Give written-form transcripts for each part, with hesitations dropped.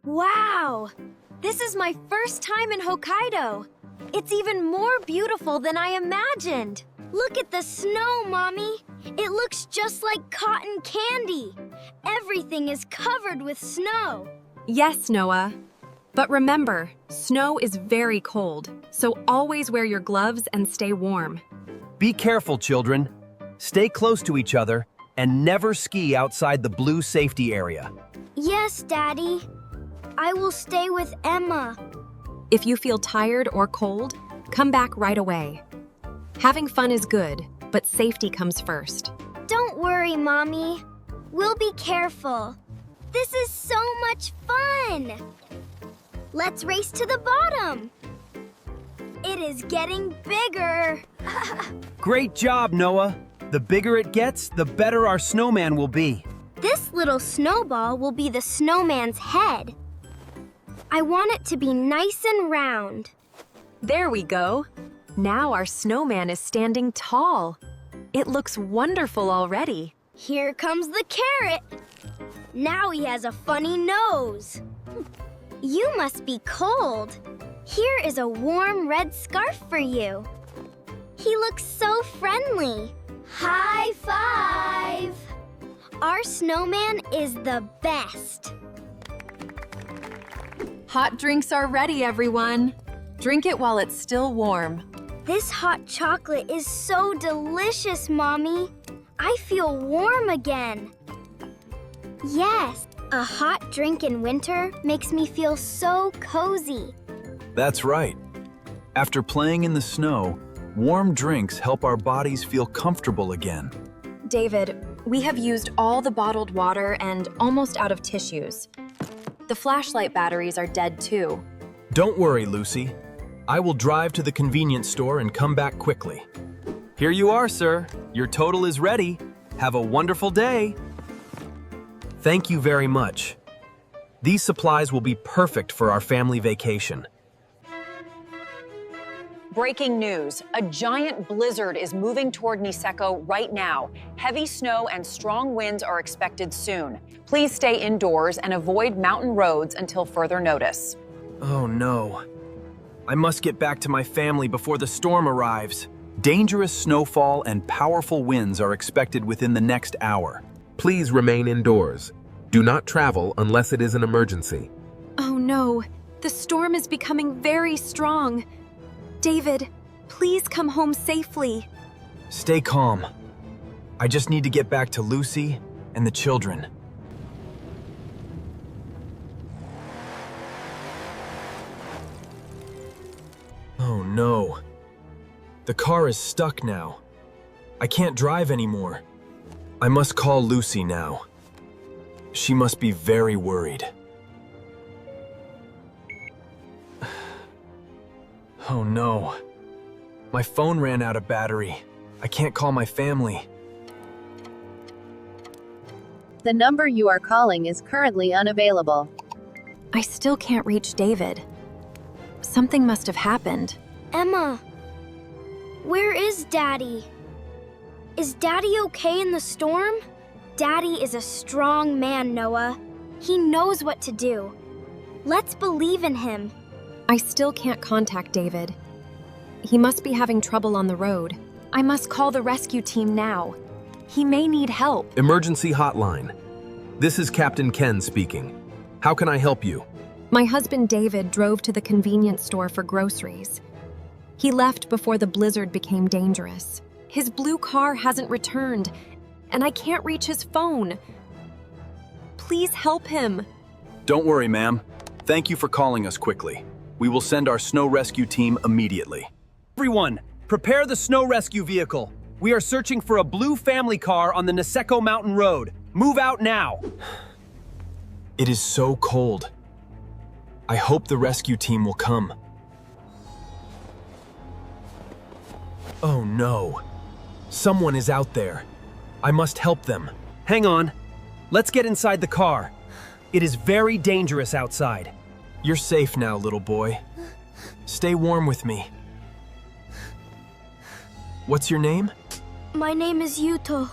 Wow! This is my first time in Hokkaido. It's even more beautiful than I imagined. Look at the snow, Mommy. It looks just like cotton candy. Everything is covered with snow. Yes, Noah. But remember, snow is very cold, so always wear your gloves and stay warm. Be careful, children. Stay close to each other and never ski outside the blue safety area. Yes, Daddy. I will stay with Emma. If you feel tired or cold, come back right away. Having fun is good, but safety comes first. Don't worry, Mommy. We'll be careful. This is so much fun. Let's race to the bottom. It is getting bigger. Great job, Noah. The bigger it gets, the better our snowman will be. This little snowball will be the snowman's head. I want it to be nice and round. There we go. Now our snowman is standing tall. It looks wonderful already. Here comes the carrot. Now he has a funny nose. You must be cold. Here is a warm red scarf for you. He looks so friendly. High five! Our snowman is the best. Hot drinks are ready, everyone. Drink it while it's still warm. This hot chocolate is so delicious, Mommy. I feel warm again. Yes, a hot drink in winter makes me feel so cozy. That's right. After playing in the snow, warm drinks help our bodies feel comfortable again. David, we have used all the bottled water and almost out of tissues. The flashlight batteries are dead too. Don't worry, Lucy. I will drive to the convenience store and come back quickly. Here you are, sir. Your total is ready. Have a wonderful day. Thank you very much. These supplies will be perfect for our family vacation. Breaking news. A giant blizzard is moving toward Niseko right now. Heavy snow and strong winds are expected soon. Please stay indoors and avoid mountain roads until further notice. Oh no. I must get back to my family before the storm arrives. Dangerous snowfall and powerful winds are expected within the next hour. Please remain indoors. Do not travel unless it is an emergency. Oh no, the storm is becoming very strong. David, please come home safely. Stay calm. I just need to get back to Lucy and the children. Oh no. The car is stuck now. I can't drive anymore. I must call Lucy now. She must be very worried. Oh no. My phone ran out of battery. I can't call my family. The number you are calling is currently unavailable. I still can't reach David. Something must have happened. Emma, where is Daddy? Is Daddy okay in the storm? Daddy is a strong man, Noah. He knows what to do. Let's believe in him. I still can't contact David. He must be having trouble on the road. I must call the rescue team now. He may need help. Emergency hotline. This is Captain Ken speaking. How can I help you? My husband David drove to the convenience store for groceries. He left before the blizzard became dangerous. His blue car hasn't returned, and I can't reach his phone. Please help him. Don't worry, ma'am. Thank you for calling us quickly. We will send our snow rescue team immediately. Everyone, prepare the snow rescue vehicle. We are searching for a blue family car on the Niseko Mountain Road. Move out now. It is so cold. I hope the rescue team will come. Oh no. Someone is out there. I must help them. Hang on. Let's get inside the car. It is very dangerous outside. You're safe now, little boy. Stay warm with me. What's your name? My name is Yuto.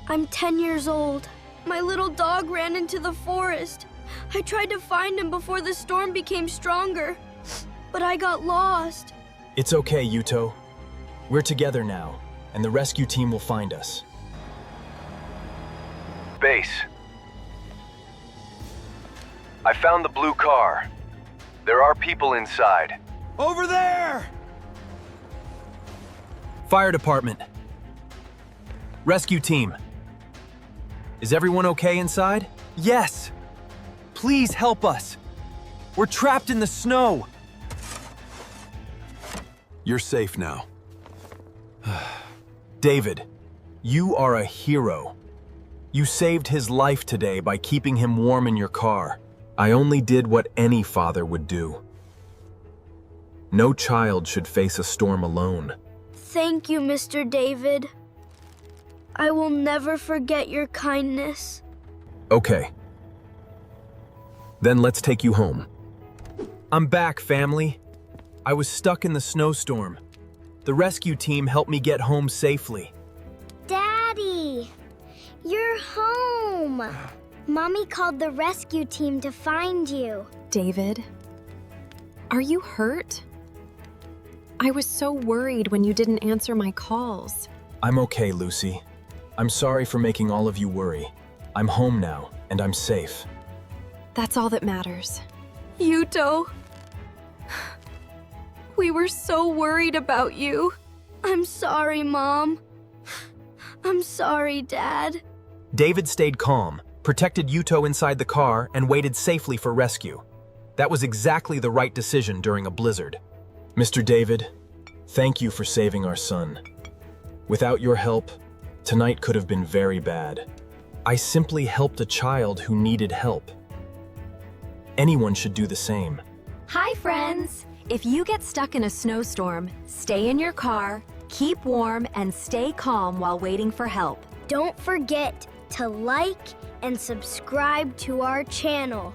I'm 10 years old. My little dog ran into the forest. I tried to find him before the storm became stronger, but I got lost. It's okay, Yuto. We're together now, and the rescue team will find us. Base. I found the blue car. There are people inside. Over there! Fire department. Rescue team. Is everyone okay inside? Yes! Please help us. We're trapped in the snow. You're safe now. David, you are a hero. You saved his life today by keeping him warm in your car. I only did what any father would do. No child should face a storm alone. Thank you, Mr. David. I will never forget your kindness. Okay. Then let's take you home. I'm back, family. I was stuck in the snowstorm. The rescue team helped me get home safely. Daddy, you're home. Mommy called the rescue team to find you. David, are you hurt? I was so worried when you didn't answer my calls. I'm okay, Lucy. I'm sorry for making all of you worry. I'm home now, and I'm safe. That's all that matters. Yuto, we were so worried about you. I'm sorry, Mom. I'm sorry, Dad. David stayed calm, protected Yuto inside the car, and waited safely for rescue. That was exactly the right decision during a blizzard. Mr. David, thank you for saving our son. Without your help, tonight could have been very bad. I simply helped a child who needed help. Anyone should do the same. Hi, friends. If you get stuck in a snowstorm, stay in your car, keep warm, and stay calm while waiting for help. Don't forget to like and subscribe to our channel.